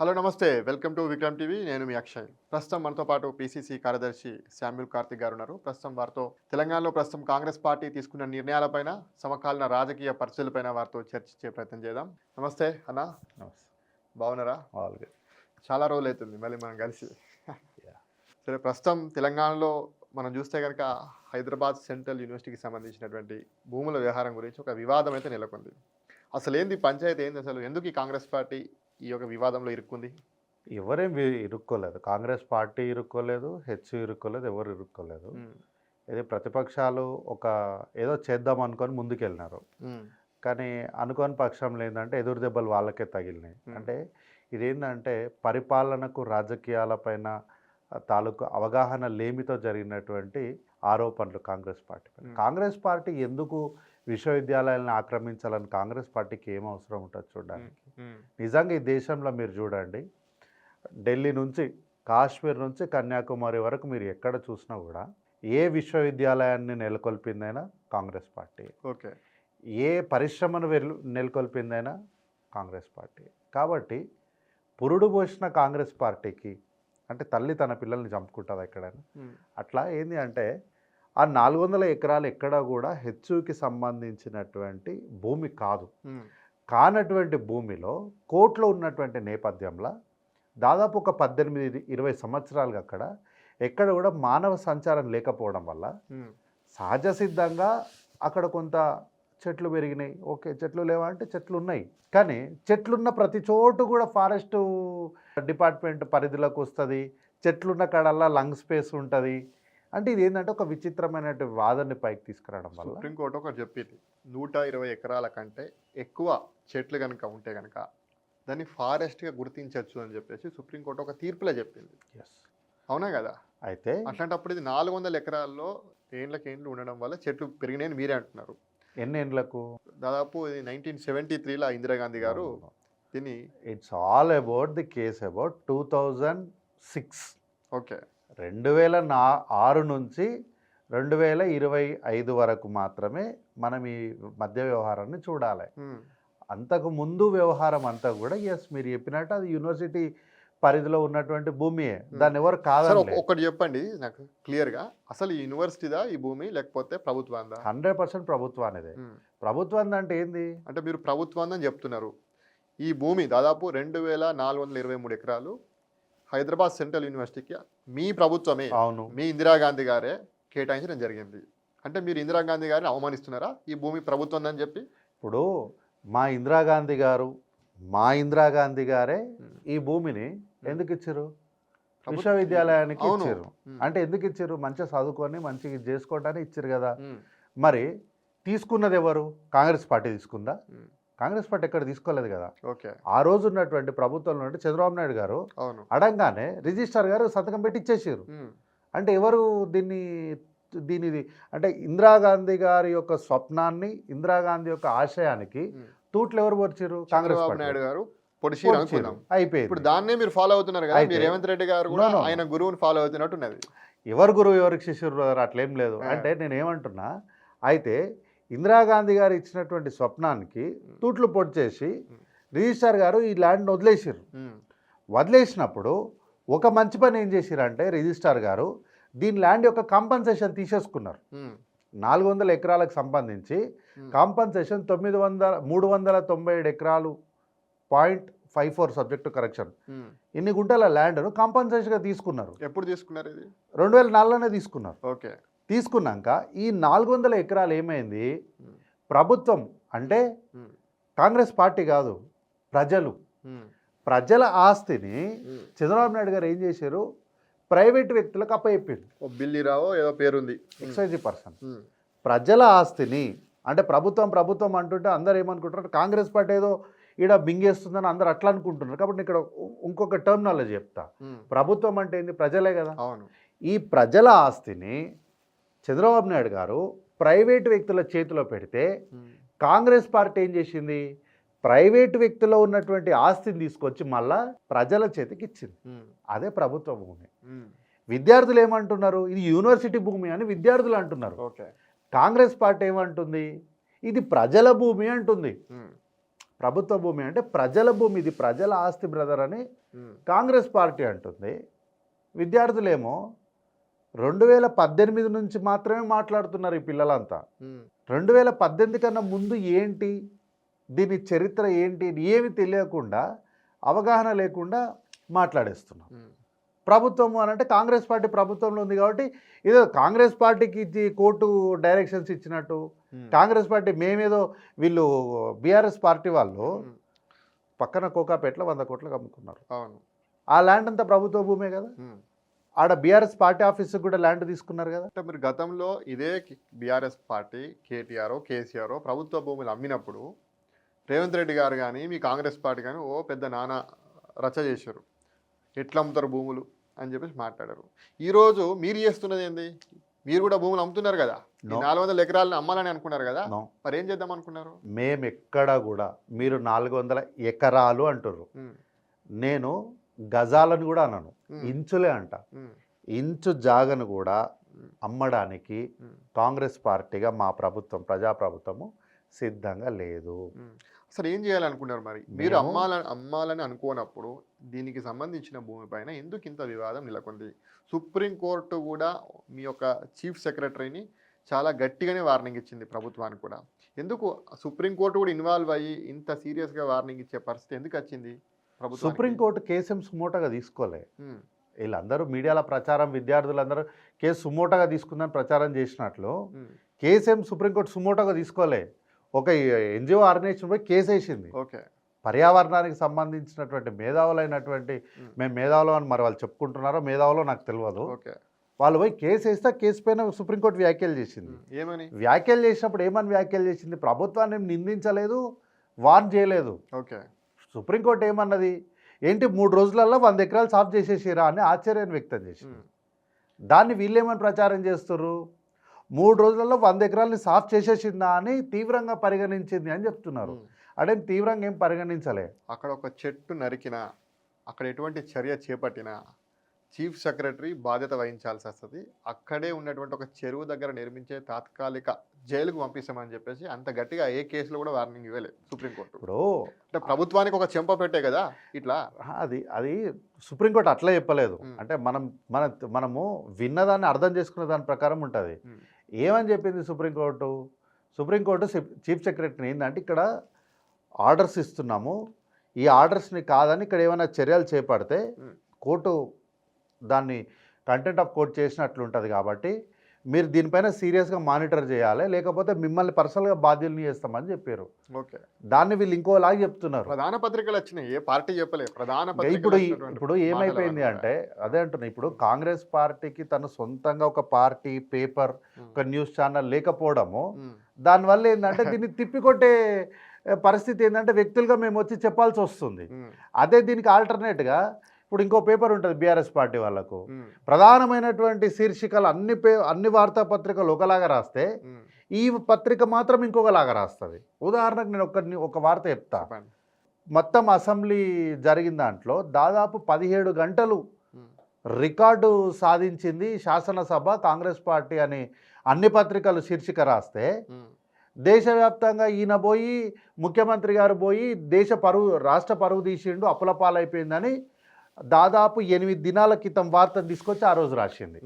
Hello నమస్తే. Welcome to Vikram TV. నేను మీ అక్షయ్. ప్రస్తుతం మనతో పాటు పీసీసీ కార్యదర్శి శామ్యూల్ కార్తిక్ గారు ఉన్నారు. ప్రస్తుతం వారితో తెలంగాణలో ప్రస్తుతం కాంగ్రెస్ పార్టీ తీసుకున్న నిర్ణయాలపైన, సమకాలీన రాజకీయ పరిస్థితులపైన వారితో చర్చించే ప్రయత్నం చేద్దాం. నమస్తే అన్న. నమస్తే. బాగున్నారా? All good. చాలా రోజులైతుంది మళ్ళీ మనం కలిసి. యాహ్! సరే, ప్రస్తుతం తెలంగాణలో మనం చూస్తే కనుక హైదరాబాద్ సెంట్రల్ యూనివర్సిటీకి సంబంధించినటువంటి భూముల వ్యవహారం గురించి ఒక వివాదం అయితే నెలకొంది. అసలు ఏంది పంచాయతీ ఏంది? అసలు ఎందుకు ఈ కాంగ్రెస్ పార్టీ ఈ యొక్క వివాదంలో ఇరుక్కుంది? ఎవరేం ఇరుక్కోలేదు. కాంగ్రెస్ పార్టీ ఇరుక్కోలేదు, హెచ్చు ఇరుక్కోలేదు, ఎవరు ఇరుక్కోలేదు. ఇది ప్రతిపక్షాలు ఏదో చేద్దాం అనుకొని ముందుకెళ్ళినారు. కానీ అనుకోని పక్షంలో ఏంటంటే ఎదురు దెబ్బలు వాళ్ళకే తగిలినాయి. అంటే ఇదేంటంటే పరిపాలనకు రాజకీయాలపైన తాలూకు అవగాహన లేమితో జరిగినటువంటి ఆరోపణలు కాంగ్రెస్ పార్టీ పైన. కాంగ్రెస్ పార్టీ ఎందుకు విశ్వవిద్యాలయాలను ఆక్రమించాలని కాంగ్రెస్ పార్టీకి ఏం అవసరం ఉంటుంది చూడడానికి? నిజంగా ఈ దేశంలో మీరు చూడండి, ఢిల్లీ నుంచి కాశ్మీర్ నుంచి కన్యాకుమారి వరకు మీరు ఎక్కడ చూసినా కూడా ఏ విశ్వవిద్యాలయాన్ని నెలకొల్పిందైనా కాంగ్రెస్ పార్టీ. ఓకే. ఏ పరిశ్రమను నెలకొల్పిందైనా కాంగ్రెస్ పార్టీ. కాబట్టి పురుడు పోసిన కాంగ్రెస్ పార్టీకి అంటే తల్లి తన పిల్లల్ని చంపుకుంటుంది ఎక్కడైనా. అట్లా ఏంది అంటే ఆ 400 ఎకరాలు ఎక్కడా కూడా హెచ్చుకి సంబంధించినటువంటి భూమి కాదు. కానటువంటి భూమిలో కోర్టులో ఉన్నటువంటి నేపథ్యంలో దాదాపు ఒక 18-20 సంవత్సరాలుగా ఎక్కడ కూడా మానవ సంచారం లేకపోవడం వల్ల సహజ సిద్ధంగా అక్కడ కొంత చెట్లు పెరిగినాయి. ఓకే, చెట్లు లేవా అంటే చెట్లు ఉన్నాయి. కానీ చెట్లున్న ప్రతి చోటు కూడా ఫారెస్ట్ డిపార్ట్మెంట్ పరిధిలోకి వస్తుంది. చెట్లున్న కాడల్లా లంగ్ స్పేస్ ఉంటుంది. అంటే ఇది ఏంటంటే ఒక విచిత్రమైన వాదనని పైకి తీసుకురావడం వల్ల సుప్రీంకోర్టు ఒకటి చెప్పింది, 120 ఎకరాల కంటే ఎక్కువ చెట్లు కనుక ఉంటే కనుక దాన్ని ఫారెస్ట్గా గుర్తించవచ్చు అని చెప్పేసి సుప్రీంకోర్టు ఒక తీర్పులో చెప్పింది. అవునా కదా? అయితే అట్లాంటప్పుడు ఇది 400 ఎకరాల్లో ఏండ్లు ఉండడం వల్ల చెట్లు పెరిగినాయని మీరే అంటున్నారు. ఎన్ని ఏండ్లకు? దాదాపు 1973లో ఇందిరాగాంధీ గారు దీన్ని. It's all about the case about 2006. Okay. 2006 నుంచి 2025 వరకు మాత్రమే మనం ఈ మధ్య వ్యవహారాన్ని చూడాలి. అంతకు ముందు వ్యవహారం అంతా కూడా మీరు చెప్పినట్టు అది యూనివర్సిటీ పరిధిలో ఉన్నటువంటి భూమియే. దాన్ని ఎవరు కాదు. ఒకటి చెప్పండి నాకు క్లియర్గా, అసలు ఈ యూనివర్సిటీదా ఈ భూమి లేకపోతే ప్రభుత్వాందా? 100% ప్రభుత్వానిదే. ప్రభుత్వాన్ని అంటే ఏంది అంటే మీరు ప్రభుత్వాన్ని చెప్తున్నారు. ఈ భూమి దాదాపు 2423 ఎకరాలు హైదరాబాద్ సెంట్రల్ యూనివర్సిటీకి మీ ప్రభుత్వమే, అవును, మీ ఇందిరాగాంధీ గారే కేటాయించడం జరిగింది. అంటే మీరు ఇందిరాగాంధీ గారిని అవమానిస్తున్నారా ఈ భూమి ప్రభుత్వం అని చెప్పి? ఇప్పుడు మా ఇందిరాగాంధీ గారే ఈ భూమిని ఎందుకు ఇచ్చారు? విశ్వవిద్యాలయానికి ఇచ్చారు. అంటే ఎందుకు ఇచ్చారు? మంచిగా చదువుకొని మంచిగా చేసుకోవడానికి ఇచ్చారు కదా. మరి తీసుకున్నది ఎవరు? కాంగ్రెస్ పార్టీ తీసుకుందా? కాంగ్రెస్ పార్టీ ఎక్కడ తీసుకోలేదు కదా. ఆ రోజు ఉన్నటువంటి ప్రభుత్వంలో చంద్రబాబు నాయుడు గారు అడంగానే రిజిస్ట్రార్ గారు సంతకం పెట్టి ఇచ్చేసారు. అంటే ఎవరు దీనిది అంటే ఇందిరాగాంధీ గారి యొక్క స్వప్నాన్ని, ఇందిరాగాంధీ యొక్క ఆశయానికి తూట్లు ఎవరు పొడిచారు? కాంగ్రెస్ నాయుడు గారు అయిపోయింది. ఇప్పుడు దాన్నే మీరు ఫాలో అవుతున్నారు కదా. రేవంత్ రెడ్డి గారు కూడా ఆయన గురువుని ఫాలో అవుతున్నట్టున్నది. ఎవరు గురువు ఎవరికి శిష్యుడు అట్లేం లేదు. అంటే నేను ఏమంటున్నా, అయితే ఇందిరాగాంధీ గారు ఇచ్చినటువంటి స్వప్నానికి తూట్లు పొడిచేసి రిజిస్ట్రార్ గారు ఈ ల్యాండ్ని వదిలేసినప్పుడు ఒక మంచి పని ఏం చేసిరంటే రిజిస్ట్రార్ గారు దీని ల్యాండ్ యొక్క కాంపన్సేషన్ తీసేసుకున్నారు. 400 ఎకరాలకు సంబంధించి కాంపన్సేషన్ 397 ఎకరాలు 0.54 సబ్జెక్టు కరెక్షన్ ఇన్ని గుంటల ల్యాండ్ను కాంపన్సేషన్గా తీసుకున్నారు. ఎప్పుడు తీసుకున్నారు? ఇది 2004లోనే తీసుకున్నారు. ఓకే. తీసుకున్నాక ఈ 400 ఎకరాలు ఏమైంది? ప్రభుత్వం అంటే కాంగ్రెస్ పార్టీ కాదు, ప్రజల ఆస్తిని చంద్రబాబు నాయుడు గారు ఏం చేశారు? ప్రైవేట్ వ్యక్తులకు అప్పచెప్పారు. బిల్లిరావో ఏదో పేరుంది, XYZ పర్సన్. ప్రజల ఆస్తిని అంటే ప్రభుత్వం అంటుంటే అందరు ఏమనుకుంటారు? కాంగ్రెస్ పార్టీ ఏదో ఈడ బింగేస్తుందని అందరు అట్లా అనుకుంటున్నారు. కాబట్టి ఇక్కడ ఇంకొక టర్మినాలజీ చెప్తా. ప్రభుత్వం అంటే ఏంది? ప్రజలే కదా. ఈ ప్రజల ఆస్తిని చంద్రబాబు నాయుడు గారు ప్రైవేటు వ్యక్తుల చేతిలో పెడితే కాంగ్రెస్ పార్టీ ఏం చేసింది? ప్రైవేటు వ్యక్తుల్లో ఉన్నటువంటి ఆస్తిని తీసుకొచ్చి మళ్ళా ప్రజల చేతికి ఇచ్చింది. అదే ప్రభుత్వ భూమి. విద్యార్థులు ఏమంటున్నారు? ఇది యూనివర్సిటీ భూమి అని విద్యార్థులు అంటున్నారు. కాంగ్రెస్ పార్టీ ఏమంటుంది? ఇది ప్రజల భూమి అంటుంది. ప్రభుత్వ భూమి అంటే ప్రజల భూమి, ఇది ప్రజల ఆస్తి బ్రదర్ అని కాంగ్రెస్ పార్టీ అంటుంది, విద్యార్థులేమో 2018 నుంచి మాత్రమే మాట్లాడుతున్నారు ఈ పిల్లలంతా. 2018 కన్నా ముందు ఏంటి, దీని చరిత్ర ఏంటి ఏమి తెలియకుండా, అవగాహన లేకుండా మాట్లాడేస్తున్నాం. ప్రభుత్వం అని అంటే కాంగ్రెస్ పార్టీ ప్రభుత్వంలో ఉంది కాబట్టి ఏదో కాంగ్రెస్ పార్టీకి ఇచ్చి కోర్టు డైరెక్షన్స్ ఇచ్చినట్టు, కాంగ్రెస్ పార్టీ మేమేదో, వీళ్ళు బీఆర్ఎస్ పార్టీ వాళ్ళు పక్కన కోకాపేటలో 100 కోట్లకు అమ్ముకున్నారు. అవును, ఆ ల్యాండ్ అంతా ప్రభుత్వ భూమే కదా. ఆడ బీఆర్ఎస్ పార్టీ ఆఫీస్కి కూడా ల్యాండ్ తీసుకున్నారు కదా. అంటే మీరు గతంలో ఇదే బీఆర్ఎస్ పార్టీ కేటీఆర్ కేసీఆర్ ప్రభుత్వ భూములు అమ్మినప్పుడు రేవంత్ రెడ్డి గారు కానీ మీ కాంగ్రెస్ పార్టీ కానీ ఓ పెద్ద నానా రచ్చ చేశారు, ఎట్లా అమ్ముతారు భూములు అని చెప్పేసి మాట్లాడారు. ఈరోజు మీరు చేస్తున్నది ఏంది, మీరు కూడా భూములు అమ్ముతున్నారు కదా, 400 ఎకరాలను అమ్మాలని అనుకున్నారు కదా, మరి ఏం చేద్దాం అనుకున్నారు? మేము ఎక్కడా కూడా, మీరు 400 ఎకరాలు అంటారు, నేను గజాలను కూడా అనను, ఇంచులే అంట. ఇంచు జాగను కూడా అమ్మడానికి కాంగ్రెస్ పార్టీగా మా ప్రభుత్వం, ప్రజాప్రభుత్వము సిద్ధంగా లేదు. అసలు ఏం చేయాలనుకున్నారు మరి? మీరు అమ్మాలని అనుకోనప్పుడు దీనికి సంబంధించిన భూమిపైన ఎందుకు ఇంత వివాదం నెలకొంది? సుప్రీంకోర్టు కూడా మీ యొక్క చీఫ్ సెక్రటరీని చాలా గట్టిగానే వార్నింగ్ ఇచ్చింది ప్రభుత్వానికి కూడా. ఎందుకు సుప్రీంకోర్టు కూడా ఇన్వాల్వ్ అయ్యి ఇంత సీరియస్గా వార్నింగ్ ఇచ్చే పరిస్థితి ఎందుకు వచ్చింది? సుప్రీంకోర్టు కేసు సుమోటగా తీసుకోలే. వీళ్ళందరూ మీడియాలో ప్రచారం, విద్యార్థులందరూ కేసు సుమోటగా తీసుకుందని ప్రచారం చేసినట్లు కేసేం సుప్రీంకోర్టు సుమోటగా తీసుకోలే. ఒక ఎన్జిఓ ఆర్గనైజేషన్ పోయి కేసు వేసింది. ఓకే, పర్యావరణానికి సంబంధించినటువంటి మేధావులైనటువంటి, మేము మేధావులు అని మరి వాళ్ళు చెప్పుకుంటున్నారో మేధావులో నాకు తెలియదు, వాళ్ళు పోయి కేసు వేస్తే కేసు పైన సుప్రీంకోర్టు వ్యాఖ్యలు చేసింది. ఏమని వ్యాఖ్యలు చేసినప్పుడు ఏమని వ్యాఖ్యలు చేసింది? ప్రభుత్వాన్ని నిందించలేదు, వార్న్ చేయలేదు. ఓకే, సుప్రీంకోర్టు ఏమన్నది, ఏంటి 3 రోజులలో 100 ఎకరాలు సాఫ్ చేసేసిరా అని ఆశ్చర్యాన్ని వ్యక్తం చేసింది. దాన్ని వీళ్ళేమని ప్రచారం చేస్తున్నారు, 3 రోజులలో 100 ఎకరాలని సాఫ్ చేసేసిందా అని తీవ్రంగా పరిగణించింది అని చెప్తున్నారు. అంటే తీవ్రంగా ఏం పరిగణించలే. అక్కడ ఒక చెట్టు నరికినా, అక్కడ ఎటువంటి చర్య చేపట్టినా చీఫ్ సెక్రటరీ బాధ్యత వహించాల్సి వస్తుంది. అక్కడే ఉన్నటువంటి ఒక చెరువు దగ్గర నిర్మించే తాత్కాలిక జైలుకు పంపిస్తామని చెప్పేసి అంత గట్టిగా ఏ కేసులో కూడా వార్నింగ్ ఇవ్వలేదు సుప్రీంకోర్టు. ఇప్పుడు అంటే ప్రభుత్వానికి ఒక చెంప పెట్టే కదా ఇట్లా. అది సుప్రీంకోర్టు అట్లా చెప్పలేదు. అంటే మనము విన్నదాన్ని అర్థం చేసుకునే దాని ప్రకారం ఉంటుంది. ఏమని చెప్పింది సుప్రీంకోర్టు? సుప్రీంకోర్టు చీఫ్ సెక్రటరీని ఏంటంటే, ఇక్కడ ఆర్డర్స్ ఇస్తున్నాము, ఈ ఆర్డర్స్ని కాదని ఇక్కడ ఏమైనా చర్యలు చేపడితే కోర్టు దాన్ని కంటెంట్ ఆఫ్ కోర్ట్ చేసినట్లు ఉంటుంది, కాబట్టి మీరు దీనిపైన సీరియస్గా మానిటర్ చేయాలి, లేకపోతే మిమ్మల్ని పర్సనల్గా బాధ్యుల్ని చేస్తామని చెప్పారు. ఓకే, దాన్ని వీళ్ళు ఇంకోలాగా చెప్తున్నారు. ప్రధాన పత్రికలు వచ్చినాయి, ఏ పార్టీ చెప్పలేదు. ఇప్పుడు ఏమైపోయింది అంటే, అదే అంటున్నా, ఇప్పుడు కాంగ్రెస్ పార్టీకి తను సొంతంగా ఒక పార్టీ, పేపర్, ఒక న్యూస్ ఛానల్ లేకపోవడము, దానివల్ల ఏంటంటే దీన్ని తిప్పికొట్టే పరిస్థితి ఏంటంటే వ్యక్తులుగా మేము వచ్చి చెప్పాల్సి వస్తుంది. అదే దీనికి ఆల్టర్నేట్గా ఇప్పుడు ఇంకో పేపర్ ఉంటుంది బీఆర్ఎస్ పార్టీ వాళ్ళకు, ప్రధానమైనటువంటి శీర్షికలు అన్ని వార్తాపత్రికలు ఒకలాగా రాస్తే ఈ పత్రిక మాత్రం ఇంకొకలాగా రాస్తుంది. ఉదాహరణకు నేను ఒక వార్త చెప్తా. మొత్తం అసెంబ్లీ జరిగిన దాంట్లో దాదాపు 17 గంటలు రికార్డు సాధించింది శాసనసభ కాంగ్రెస్ పార్టీ అని అన్ని పత్రికలు శీర్షిక రాస్తే, దేశవ్యాప్తంగా ఈయన పోయి, ముఖ్యమంత్రి గారు పోయి రాష్ట్ర పరువు తీసిండు, అప్పుల పాలైపోయిందని దాదాపు 8 దినాల క్రితం వార్త తీసుకొచ్చి ఆ రోజు రాసింది.